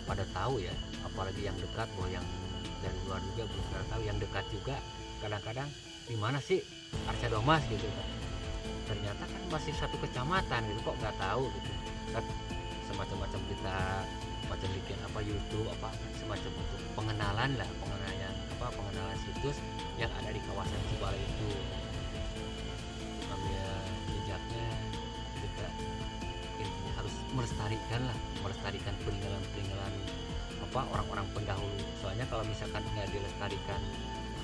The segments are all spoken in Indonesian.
pada tahu ya, apalagi yang dekat, bahwa yang dari luar juga belum pada tahu, yang dekat juga kadang-kadang di mana sih Arca Domas gitu kan, ternyata kan masih satu kecamatan gitu, kok nggak tahu gitu kan. Semacam-macam kita macam bikin apa YouTube apa semacam untuk pengenalan lah, pengenalan situs yang ada di kawasan Cibaley itu, ambil jejaknya. Kita intinya harus melestarikan peninggalan apa orang-orang pendahulu. Soalnya kalau misalkan nggak dilestarikan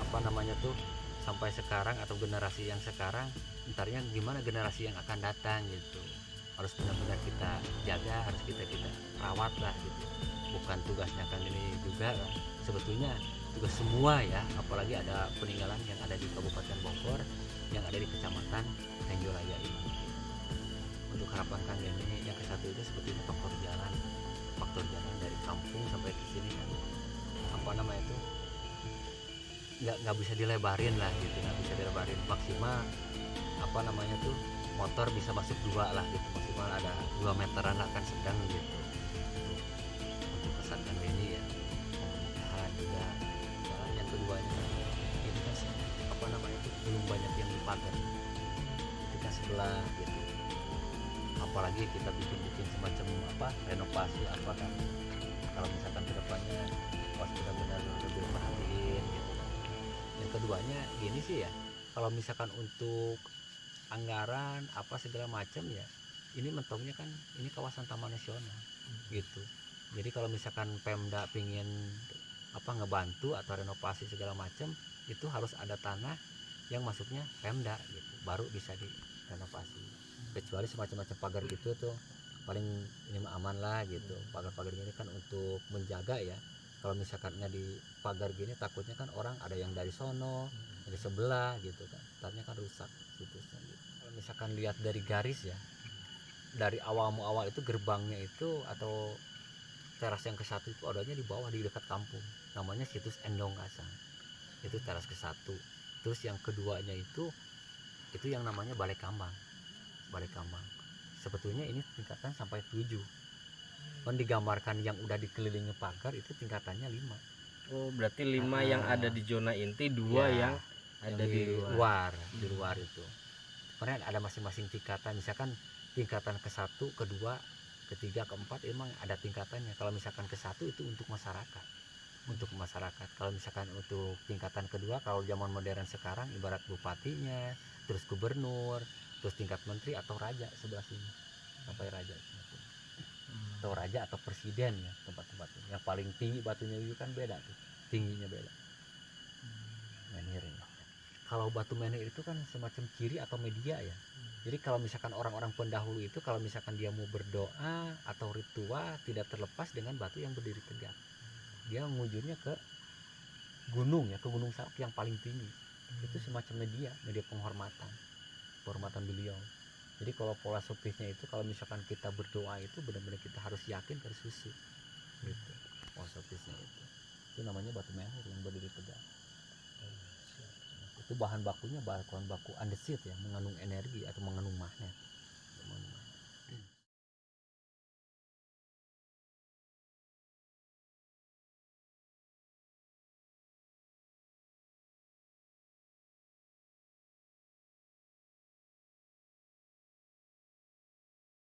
apa namanya tuh sampai sekarang atau generasi yang sekarang, entarnya gimana generasi yang akan datang gitu. Harus benar-benar kita jaga, harus kita rawat lah gitu. Bukan tugasnya Kang ini juga sebetulnya, tugas semua ya, apalagi ada peninggalan yang ada di Kabupaten Bogor, yang ada di Kecamatan Tenjolaya ini. Untuk harapan Kang ini yang ke satu itu sebetulnya faktor jalan dari kampung sampai ke sini kan, apa namanya itu, nggak bisa dilebarin lah gitu, nggak bisa dilebarin maksimal apa namanya tuh, motor bisa masuk 2 lah gitu, maksimal ada 2 meteran lah kan sedang gitu. Untuk pesan Kang Denny ya, mudah-mudahan juga jalan yang keduanya ini kan apa namanya tuh belum banyak yang dipakai ketika sebelah gitu, apalagi kita bikin semacam apa renovasi apa kan, kalau misalkan kedepannya harus benar-benar lebih perhatiin gitu. Yang keduanya gini sih ya, kalau misalkan untuk anggaran apa segala macam ya, ini mentoknya kan ini kawasan taman nasional gitu. Jadi kalau misalkan Pemda pingin apa ngebantu atau renovasi segala macam, itu harus ada tanah yang masuknya Pemda gitu, baru bisa direnovasi. Kecuali semacam-macam pagar gitu tuh paling ini mah aman lah gitu. Pagar-pagar gini kan untuk menjaga ya, kalau misalkan nggak di pagar gini takutnya kan orang ada yang dari sono dari sebelah gitu kan, tarnya kan rusak situsnya gitu. Kalau misalkan lihat dari garis ya, dari awal itu gerbangnya itu atau teras yang ke satu itu adanya di bawah di dekat kampung, namanya situs Endong Kasang, itu teras ke satu. Terus yang keduanya itu yang namanya Balai Kambang. Sebetulnya ini tingkatan sampai 7, kan digambarkan yang udah dikelilingi pagar itu tingkatannya 5. Oh, berarti 5 yang ada di zona inti, 2 ya, yang ada di luar. di luar itu. Karena ada masing-masing tingkatan, misalkan tingkatan ke-1, kedua, ketiga, keempat emang ada tingkatannya. Kalau misalkan ke-1 itu untuk masyarakat. Kalau misalkan untuk tingkatan kedua, kalau zaman modern sekarang ibarat bupatinya, terus gubernur, terus tingkat menteri atau raja sebelah sini. Sampai raja. Atau raja atau presiden ya tempat-tempatnya. Yang paling tinggi batunya itu kan beda tuh. Tingginya beda. Menhir ini. Kalau batu menhir itu kan semacam ciri atau media ya. Jadi kalau misalkan orang-orang pendahulu itu kalau misalkan dia mau berdoa atau ritual tidak terlepas dengan batu yang berdiri tegak. Dia mengujurnya ke gunung ya, ke Gunung Salak yang paling tinggi. Itu semacam media penghormatan beliau. Jadi kalau pola sofisnya itu kalau misalkan kita berdoa itu benar-benar kita harus yakin harus khusyuk gitu. Pola sofisnya itu namanya batu menhir yang berdiri tegak. Itu bahan bakunya bahan baku andesit ya, mengandung energi atau mengandung magnet.